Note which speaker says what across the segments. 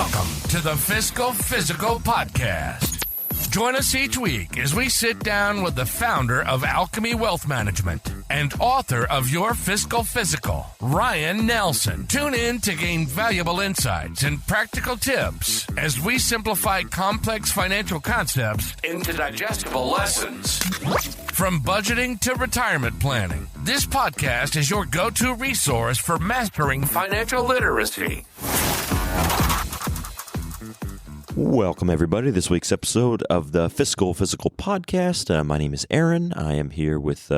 Speaker 1: Welcome to the Fiscal Physical Podcast. Join us each week as we sit down with the founder of Alchemy Wealth Management and author of Your Fiscal Physical, Ryan Nelson. Tune in to gain valuable insights and practical tips as we simplify complex financial concepts into digestible lessons. From budgeting to retirement planning, this podcast is your go-to resource for mastering financial literacy.
Speaker 2: Welcome, everybody, to this week's episode of the Fiscal Physical Podcast. My name is Aaron. I am here with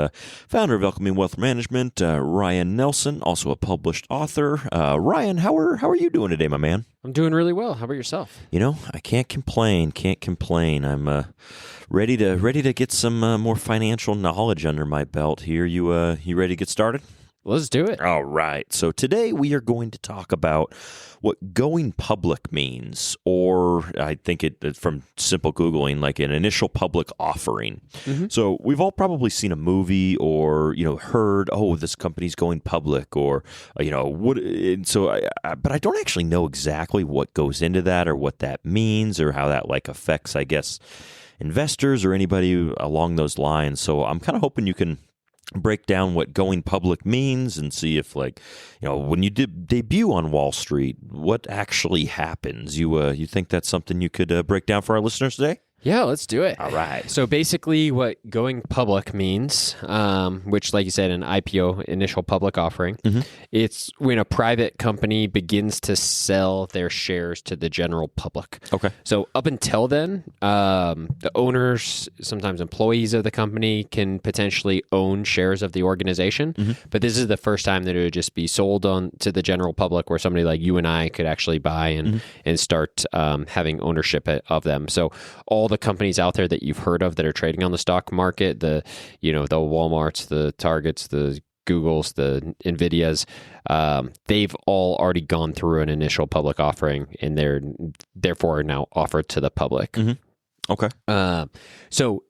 Speaker 2: founder of Alchemy Wealth Management, Ryan Nelson, also a published author. Ryan, how are you doing today, my man?
Speaker 3: I'm doing really well. How about yourself?
Speaker 2: You know, I can't complain. I'm ready to get some more financial knowledge under my belt here. You ready to get started?
Speaker 3: Let's do it.
Speaker 2: All right. So today we are going to talk about what going public means, or I think it from simple Googling, like an initial public offering. Mm-hmm. So we've all probably seen a movie or, heard, oh, this company's going public, or, what. And so, but I don't actually know exactly what goes into that or what that means or how that affects, I guess, investors or anybody along those lines. So I'm kind of hoping you can break down what going public means and see if, when you debut on Wall Street, what actually happens. You think that's something you could break down for our listeners today?
Speaker 3: Yeah, let's do it.
Speaker 2: All right.
Speaker 3: So basically what going public means, which, like you said, an IPO, initial public offering, it's when a private company begins to sell their shares to the general public.
Speaker 2: Okay.
Speaker 3: So up until then, the owners, sometimes employees of the company, can potentially own shares of the organization. But this is the first time that it would just be sold on to the general public, where somebody like you and I could actually buy and start having ownership of them. So all the companies out there that you've heard of that are trading on the stock market, the Walmarts, the Targets, the Googles, the Nvidias, they've all already gone through an initial public offering, and they're therefore now offered to the public.
Speaker 2: Okay.
Speaker 3: So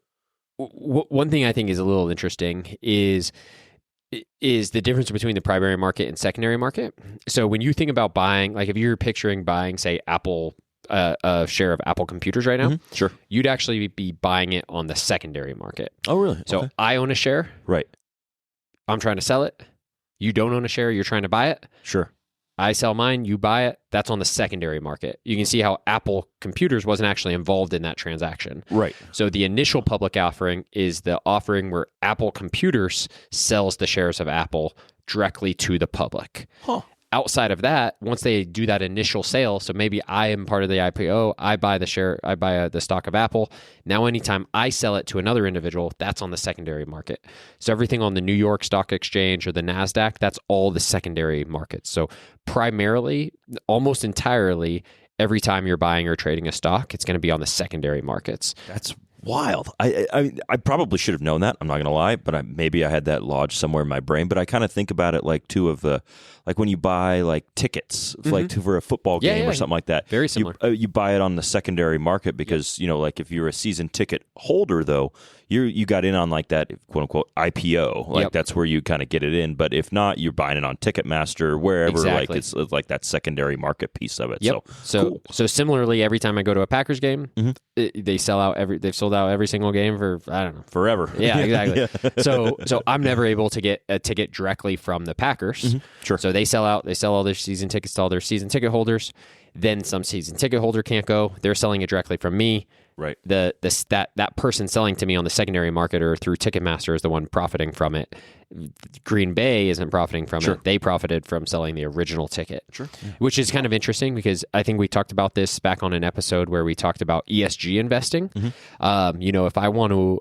Speaker 3: one thing I think is a little interesting is the difference between the primary market and secondary market. So when you think about buying, like if you're picturing buying, say, Apple, a share of Apple computers right now,
Speaker 2: sure,
Speaker 3: you'd actually be buying it on the secondary market.
Speaker 2: Oh, really?
Speaker 3: So
Speaker 2: okay.
Speaker 3: I own a share.
Speaker 2: Right.
Speaker 3: I'm trying to sell it. You don't own a share. You're trying to buy it.
Speaker 2: Sure.
Speaker 3: I sell mine. You buy it. That's on the secondary market. You can see how Apple computers wasn't actually involved in that transaction.
Speaker 2: Right.
Speaker 3: So the initial public offering is the offering where Apple computers sells the shares of Apple directly to the public.
Speaker 2: Huh.
Speaker 3: Outside of that, once they do that initial sale, so maybe I am part of the IPO, I buy the stock of Apple. Now, anytime I sell it to another individual, that's on the secondary market. So everything on the New York Stock Exchange or the Nasdaq, that's all the secondary markets. So primarily, almost entirely, every time you're buying or trading a stock, it's going to be on the secondary markets.
Speaker 2: That's wild. I probably should have known that. I'm not going to lie, but maybe I had that lodged somewhere in my brain. But I kind of think about it like like when you buy tickets for a football game or something like that.
Speaker 3: Very similar.
Speaker 2: You buy it on the secondary market because if you're a season ticket holder, though, you got in on that quote unquote IPO. That's where you kind of get it in. But if not, you're buying it on Ticketmaster, wherever.
Speaker 3: Exactly.
Speaker 2: It's like that secondary market piece of it.
Speaker 3: Yep.
Speaker 2: Cool.
Speaker 3: So similarly, every time I go to a Packers game, they've sold out every single game for, I don't know,
Speaker 2: forever.
Speaker 3: Yeah, exactly. So I'm never able to get a ticket directly from the Packers.
Speaker 2: Sure.
Speaker 3: So they sell all their season tickets to all their season ticket holders. Then some season ticket holder can't go. They're selling it directly from me.
Speaker 2: Right.
Speaker 3: That person selling to me on the secondary market or through Ticketmaster is the one profiting from it. Green Bay isn't profiting from it. They profited from selling the original ticket. Sure. Which is kind of interesting because I think we talked about this back on an episode where we talked about ESG investing. If I want to,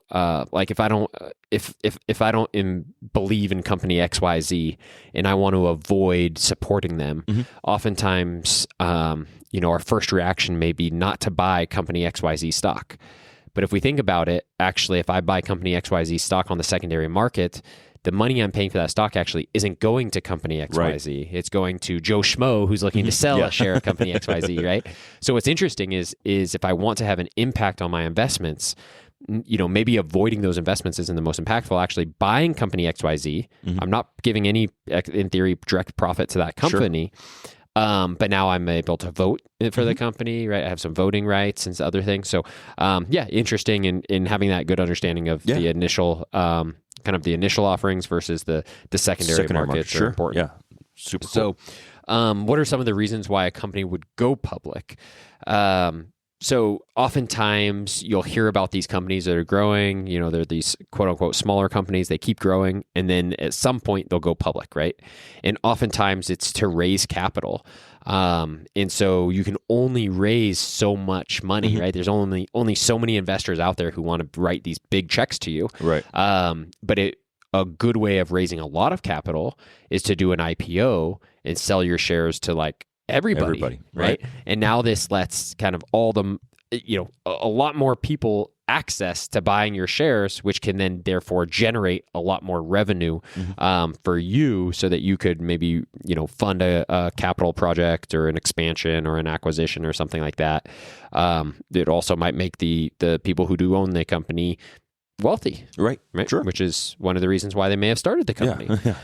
Speaker 3: if I don't believe in company XYZ and I want to avoid supporting them, oftentimes, our first reaction may be not to buy company XYZ stock. But if we think about it, actually, if I buy company XYZ stock on the secondary market, the money I'm paying for that stock actually isn't going to company XYZ. Right. It's going to Joe Schmo who's looking to sell a share of company XYZ, right? So what's interesting is if I want to have an impact on my investments, maybe avoiding those investments isn't the most impactful. Actually buying company XYZ, I'm not giving any, in theory, direct profit to that company. Sure. But now I'm able to vote for the company, right? I have some voting rights and other things. So, interesting in having that good understanding of the initial, kind of the initial offerings versus the secondary markets
Speaker 2: sure.
Speaker 3: are important.
Speaker 2: Yeah, super cool.
Speaker 3: So, what are some of the reasons why a company would go public? So oftentimes you'll hear about these companies that are growing, they're these quote unquote smaller companies, they keep growing, and then at some point they'll go public, right? And oftentimes it's to raise capital. And so you can only raise so much money, right? There's only so many investors out there who want to write these big checks to you.
Speaker 2: Right.
Speaker 3: But a good way of raising a lot of capital is to do an IPO and sell your shares to like everybody, right? And now this lets kind of all the, a lot more people access to buying your shares, which can then therefore generate a lot more revenue for you, so that you could maybe fund a capital project or an expansion or an acquisition or something like that. It also might make the people who do own the company wealthy,
Speaker 2: right? Sure.
Speaker 3: Which is one of the reasons why they may have started the company.
Speaker 2: Yeah.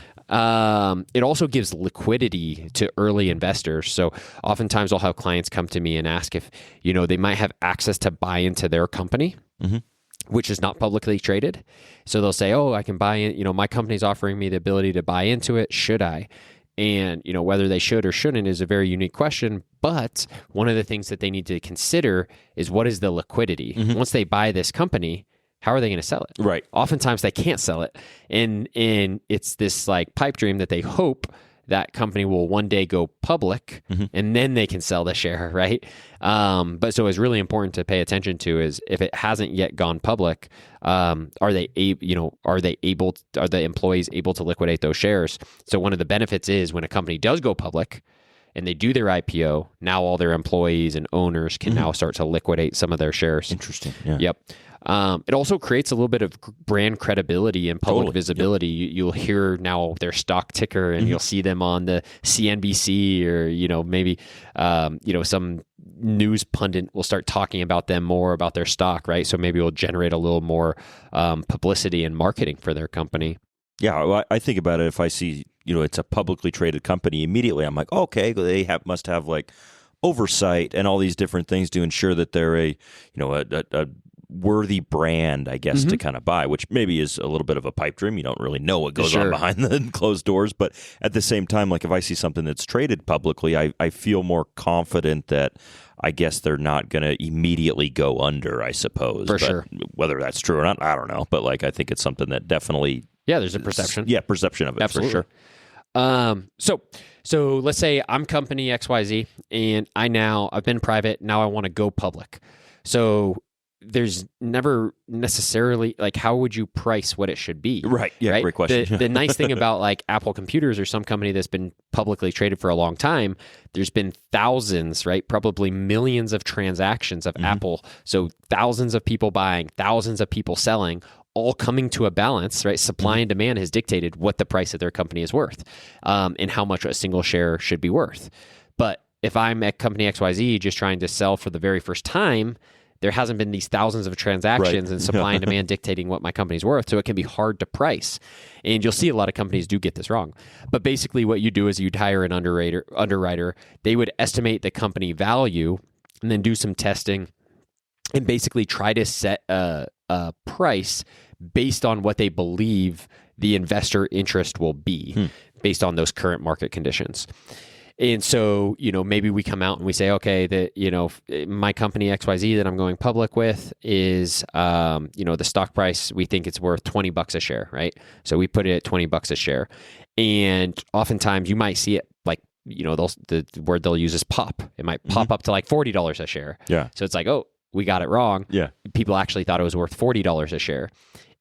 Speaker 3: It also gives liquidity to early investors. So oftentimes I'll have clients come to me and ask if, they might have access to buy into their company, which is not publicly traded. So they'll say, oh, I can buy in, my company's offering me the ability to buy into it. Should I? And, whether they should or shouldn't is a very unique question. But one of the things that they need to consider is, what is the liquidity? Once they buy this company, how are they going to sell it?
Speaker 2: Right.
Speaker 3: Oftentimes they can't sell it. And it's this like pipe dream that they hope that company will one day go public and then they can sell the share, right? But so it's really important to pay attention to is, if it hasn't yet gone public, are the employees able to liquidate those shares? So one of the benefits is, when a company does go public and they do their IPO, now all their employees and owners can now start to liquidate some of their shares.
Speaker 2: Interesting. Yeah.
Speaker 3: Yep. It also creates a little bit of brand credibility and public visibility. Yep. You'll hear now their stock ticker, and you'll see them on the CNBC, or maybe some news pundit will start talking about them more, about their stock, right? So maybe it'll generate a little more publicity and marketing for their company.
Speaker 2: Yeah, well, I think about it. If I see it's a publicly traded company, immediately I'm like, okay, they must have like oversight and all these different things to ensure that they're a worthy brand, I guess, to kind of buy, which maybe is a little bit of a pipe dream. You don't really know what goes on behind the closed doors. But at the same time, like if I see something that's traded publicly, I feel more confident that I guess they're not going to immediately go under, I suppose.
Speaker 3: For sure.
Speaker 2: Whether that's true or not, I don't know. But like, I think it's something that definitely...
Speaker 3: Yeah, there's a perception.
Speaker 2: Yeah, perception of it.
Speaker 3: Absolutely. For sure. So let's say I'm company XYZ, and I've been private. Now I want to go public. So there's never necessarily, like, how would you price what it should be?
Speaker 2: Right. Yeah.
Speaker 3: Right?
Speaker 2: Great question.
Speaker 3: The nice thing about like Apple Computers or some company that's been publicly traded for a long time, there's been thousands, right? Probably millions of transactions of Apple. So thousands of people buying, thousands of people selling, all coming to a balance, right? Supply and demand has dictated what the price of their company is worth, and how much a single share should be worth. But if I'm at company XYZ just trying to sell for the very first time, there hasn't been these thousands of transactions and supply and demand dictating what my company's worth. So it can be hard to price. And you'll see a lot of companies do get this wrong. But basically what you do is you'd hire an underwriter. They would estimate the company value and then do some testing and basically try to set a price based on what they believe the investor interest will be based on those current market conditions. And so, maybe we come out and we say, okay, that, my company XYZ that I'm going public with is, the stock price, we think it's worth $20 a share, right? So we put it at $20 a share. And oftentimes you might see it like, the word they'll use is pop. It might pop up to like $40 a share.
Speaker 2: Yeah.
Speaker 3: So it's like, oh, we got it wrong.
Speaker 2: Yeah.
Speaker 3: People actually thought it was worth $40 a share.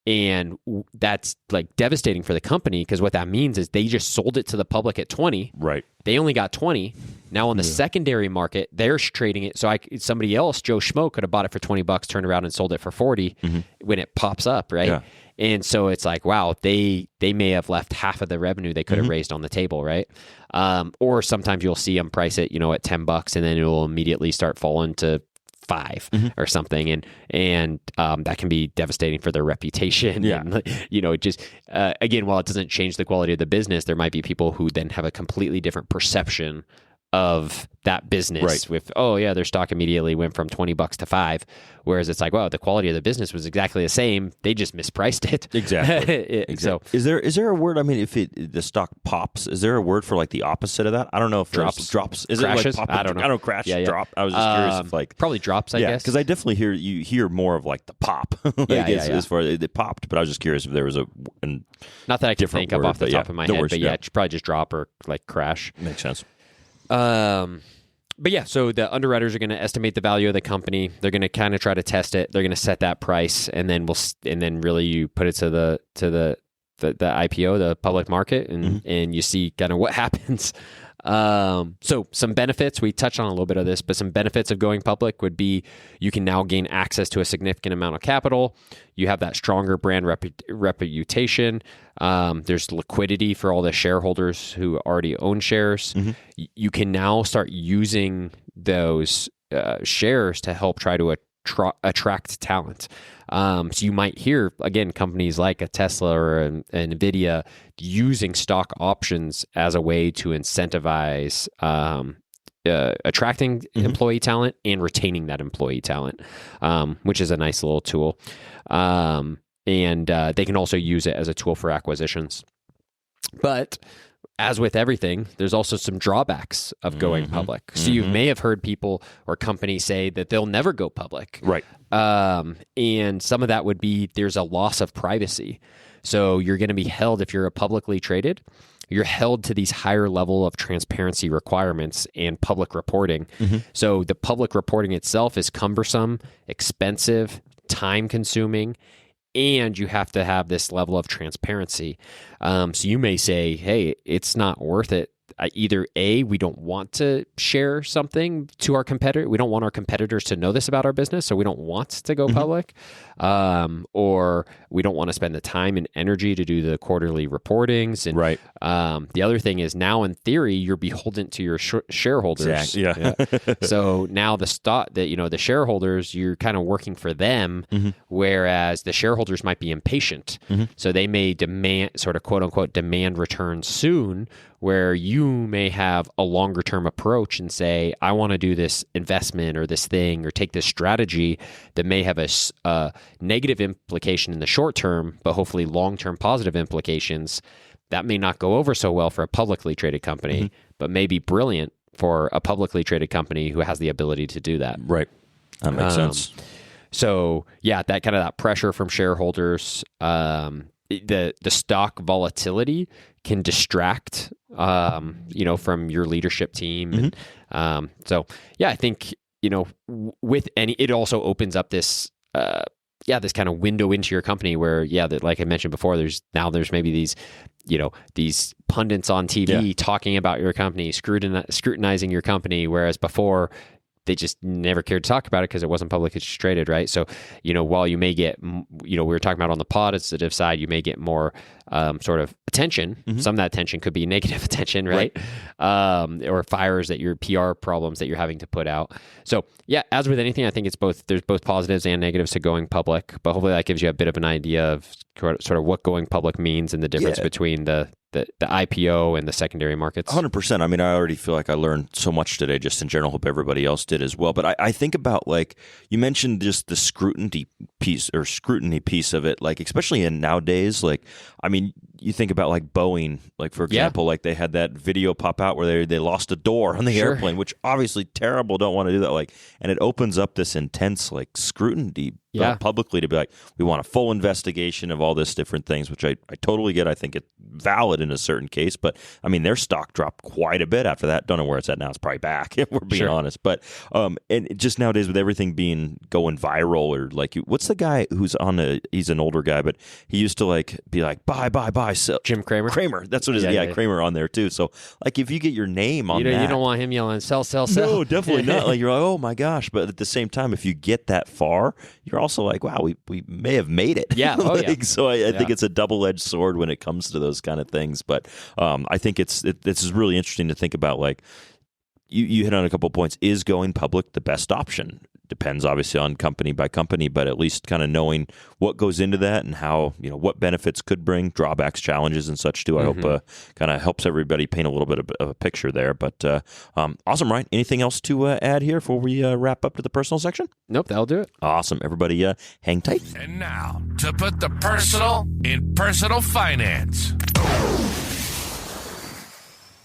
Speaker 3: And that's like devastating for the company, because what that means is they just sold it to the public at 20.
Speaker 2: Right.
Speaker 3: They only got 20. Now on the secondary market, they're trading it. So somebody else, Joe Schmo, could have bought it for $20, turned around and sold it for 40 when it pops up, right? Yeah. And so it's like, wow, they may have left half of the revenue they could have raised on the table, right? Or sometimes you'll see them price it, at $10, and then it will immediately start falling to $5 or something, and that can be devastating for their reputation.
Speaker 2: Yeah.
Speaker 3: And, just again, while it doesn't change the quality of the business, there might be people who then have a completely different perception of that business with, oh yeah, their stock immediately went from $20 to $5, whereas it's like, wow, the quality of the business was exactly the same. They just mispriced it.
Speaker 2: Exactly.
Speaker 3: So
Speaker 2: is there a word? I mean, if the stock pops, is there a word for like the opposite of that? I don't know if drops. Is
Speaker 3: crashes?
Speaker 2: It like pop?
Speaker 3: I don't know.
Speaker 2: I don't crash. Drop. I was just curious if like
Speaker 3: probably drops. I guess
Speaker 2: because I definitely hear more of like the pop. As far as it popped, but I was just curious if there was
Speaker 3: not that I can think of off the top of my head, but it's probably just drop or like crash.
Speaker 2: Makes sense.
Speaker 3: But yeah, so the underwriters are going to estimate the value of the company. They're going to kind of try to test it. They're going to set that price, and then really you put it to the IPO, the public market, and you see kind of what happens. So some benefits, we touched on a little bit of this, but some benefits of going public would be you can now gain access to a significant amount of capital. You have that stronger brand reputation. There's liquidity for all the shareholders who already own shares. You can now start using those shares to help try to attract talent. So you might hear, again, companies like a Tesla or an NVIDIA using stock options as a way to incentivize attracting employee talent and retaining that employee talent, which is a nice little tool. And they can also use it as a tool for acquisitions. But as with everything, there's also some drawbacks of going public. So you may have heard people or companies say that they'll never go public.
Speaker 2: Right.
Speaker 3: And some of that would be there's a loss of privacy. So you're going to be held, if you're a publicly traded, you're held to these higher level of transparency requirements and public reporting. So the public reporting itself is cumbersome, expensive, time consuming, and you have to have this level of transparency. So you may say, hey, it's not worth it. Either A, we don't want to share something to our competitor. We don't want our competitors to know this about our business, so we don't want to go public. Or we don't want to spend the time and energy to do the quarterly reportings. And the other thing is now, in theory, you're beholden to your shareholders.
Speaker 2: Exactly.
Speaker 3: So now the shareholders, you're kind of working for them, whereas the shareholders might be impatient. So they may demand, sort of quote unquote, demand returns soon, where you may have a longer term approach and say, I want to do this investment or this thing or take this strategy that may have a negative implication in the short term, but hopefully long-term positive implications. That may not go over so well for a publicly traded company, but may be brilliant for a publicly traded company who has the ability to do that.
Speaker 2: Right. That makes sense.
Speaker 3: So yeah, that kind of that pressure from shareholders, the stock volatility can distract, from your leadership team. And so yeah, I think, it also opens up this, this kind of window into your company where, that, like I mentioned before, there's maybe these, these pundits on TV talking about your company, scrutinizing your company, whereas before they just never cared to talk about it because it wasn't publicly traded, right? So, while you may get, we were talking about on the positive side, you may get more sort of attention. Some of that attention could be negative attention, right? Or fires that your PR problems that you're having to put out. So yeah, as with anything, I think there's both positives and negatives to going public, but hopefully that gives you a bit of an idea of sort of what going public means and the difference between the IPO and the secondary markets.
Speaker 2: 100%. I mean, I already feel like I learned so much today just in general. Hope everybody else did as well. But I think about, like, you mentioned just the scrutiny piece of it, like, especially in nowadays, like, I mean, you think about like Boeing, like for example, like they had that video pop out where they lost a door on the airplane, which obviously terrible, don't want to do that. Like, and it opens up this intense like scrutiny publicly to be like, we want a full investigation of all this different things, which I totally get. I think it's valid in a certain case, but I mean, their stock dropped quite a bit after that. Don't know where it's at now. It's probably back if we're being honest. But and just nowadays with everything going viral, or like, what's the guy who's he's an older guy, but he used to like be like, buy, sell.
Speaker 3: Jim Cramer.
Speaker 2: That's what it is. Yeah, Cramer on there too. So like, if you get your name on that,
Speaker 3: you don't want him yelling, sell.
Speaker 2: No, definitely not. Like, you're like, oh my gosh. But at the same time, if you get that far, you're also like, wow, we may have made it.
Speaker 3: Yeah.
Speaker 2: So I think it's a double-edged sword when it comes to those kind of things. But I think this is really interesting to think about, like, you hit on a couple of points. Is going public the best option? Depends obviously on company by company, but at least kind of knowing what goes into that and how, what benefits could bring, drawbacks, challenges, and such too. I hope kind of helps everybody paint a little bit of a picture there. But awesome, Ryan. Anything else to add here before we wrap up to the personal section?
Speaker 3: Nope, that'll do it.
Speaker 2: Awesome. Everybody hang tight.
Speaker 1: And now, to put the personal in personal finance.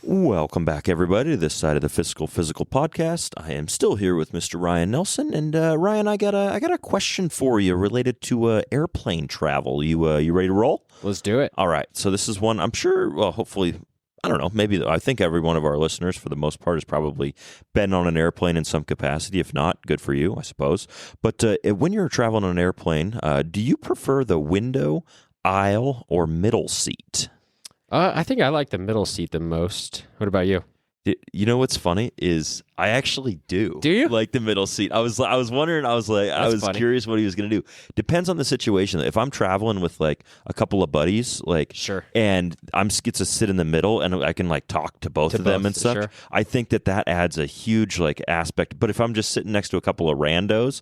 Speaker 2: Welcome back, everybody, to this side of the Fiscal Physical podcast. I am still here with Mr. Ryan Nelson, and Ryan, I got a question for you related to airplane travel. You ready to roll?
Speaker 3: Let's do it.
Speaker 2: All right. So this is one I'm sure. Well, hopefully, I don't know. Maybe I think every one of our listeners, for the most part, has probably been on an airplane in some capacity. If not, good for you, I suppose. But when you're traveling on an airplane, do you prefer the window, aisle, or middle seat?
Speaker 3: I think I like the middle seat the most. What about you?
Speaker 2: You know what's funny is I actually do.
Speaker 3: Do you
Speaker 2: like the middle seat? I was wondering. I was
Speaker 3: funny.
Speaker 2: Curious what he was going to do. Depends on the situation. If I'm traveling with like a couple of buddies,
Speaker 3: sure,
Speaker 2: and I'm get to sit in the middle and I can like talk to both of them and such.
Speaker 3: Sure.
Speaker 2: I think that adds a huge like aspect. But if I'm just sitting next to a couple of randos,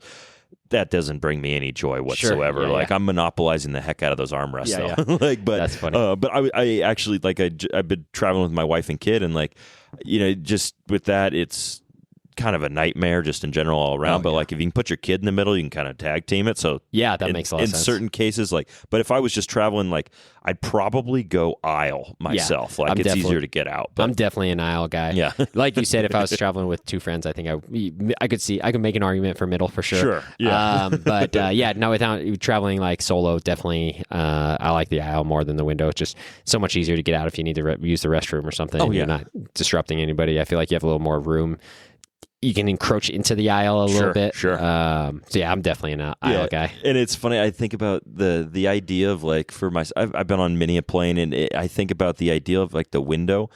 Speaker 2: that doesn't bring me any joy whatsoever.
Speaker 3: Sure, yeah,
Speaker 2: I'm monopolizing the heck out of those armrests.
Speaker 3: Yeah,
Speaker 2: though. But
Speaker 3: that's funny.
Speaker 2: But I actually I've been traveling with my wife and kid, and just with that, it's kind of a nightmare just in general all around. But if you can put your kid in the middle, you can kind of tag team it. So
Speaker 3: yeah, that makes a lot of sense.
Speaker 2: In certain cases, but if I was just traveling, I'd probably go aisle myself.
Speaker 3: Yeah,
Speaker 2: it's easier to get out. But
Speaker 3: I'm definitely an aisle guy.
Speaker 2: Yeah.
Speaker 3: Like you said, if I was traveling with two friends, I think I could make an argument for middle for sure.
Speaker 2: Sure. Yeah.
Speaker 3: Without traveling solo, definitely I like the aisle more than the window. It's just so much easier to get out if you need to use the restroom or something. You're not disrupting anybody. I feel like you have a little more room. You can encroach into the aisle a little bit.
Speaker 2: Sure.
Speaker 3: I'm definitely an aisle guy.
Speaker 2: And it's funny. I think about the idea of for I've been on many a plane, and I think about the idea of the window.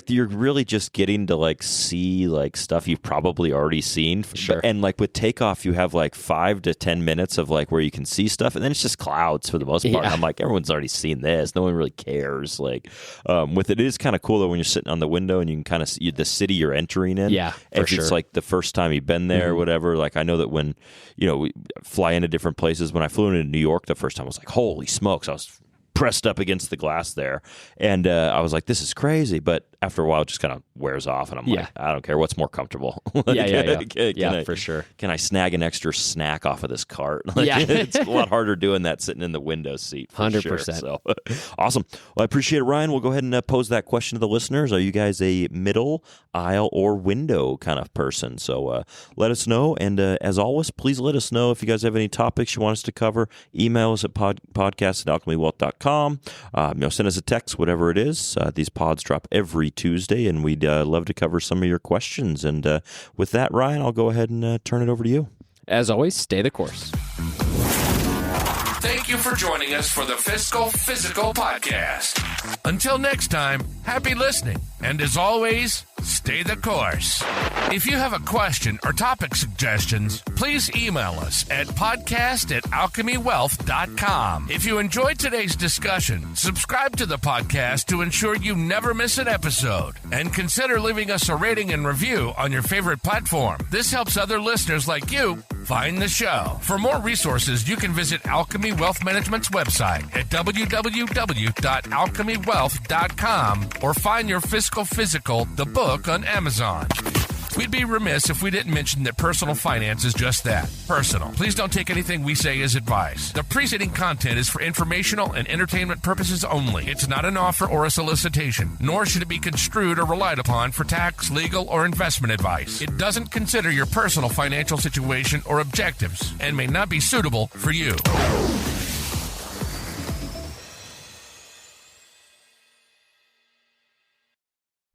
Speaker 2: You're really just getting to see stuff you've probably already seen.
Speaker 3: Sure.
Speaker 2: And with takeoff, you have 5 to 10 minutes of where you can see stuff, and then it's just clouds for the most part.
Speaker 3: Yeah.
Speaker 2: I'm everyone's already seen this. No one really cares. With it is kind of cool though when you're sitting on the window and you can kind of see the city you're entering in.
Speaker 3: Yeah, for
Speaker 2: if it's the first time you've been there or whatever. I know that when we fly into different places. When I flew into New York the first time, I was holy smokes! I was pressed up against the glass there, and I was this is crazy. But after a while, it just kind of wears off, and I'm I don't care what's more comfortable.
Speaker 3: For sure.
Speaker 2: Can I snag an extra snack off of this cart?
Speaker 3: It's
Speaker 2: a lot harder doing that sitting in the window seat.
Speaker 3: 100%.
Speaker 2: Sure. So awesome. Well, I appreciate it, Ryan. We'll go ahead and pose that question to the listeners. Are you guys a middle, aisle, or window kind of person? So let us know, and as always, please let us know if you guys have any topics you want us to cover. Email us at podcast@alchemywealth.com. Send us a text, whatever it is. These pods drop every Tuesday, and we'd love to cover some of your questions. And with that, Ryan, I'll go ahead and turn it over to you.
Speaker 3: As always, stay the course.
Speaker 1: Thank you for joining us for the Fiscal Physical Podcast. Until next time, happy listening. And as always, stay the course. If you have a question or topic suggestions, please email us at podcast@alchemywealth.com. If you enjoyed today's discussion, subscribe to the podcast to ensure you never miss an episode. And consider leaving us a rating and review on your favorite platform. This helps other listeners like you find the show. For more resources, you can visit Alchemy Wealth Management's website at www.alchemywealth.com or find your Fiscal Physical, the book, on Amazon. We'd be remiss if we didn't mention that personal finance is just that, personal. Please don't take anything we say as advice. The preceding content is for informational and entertainment purposes only. It's not an offer or a solicitation, nor should it be construed or relied upon for tax, legal, or investment advice. It doesn't consider your personal financial situation or objectives and may not be suitable for you.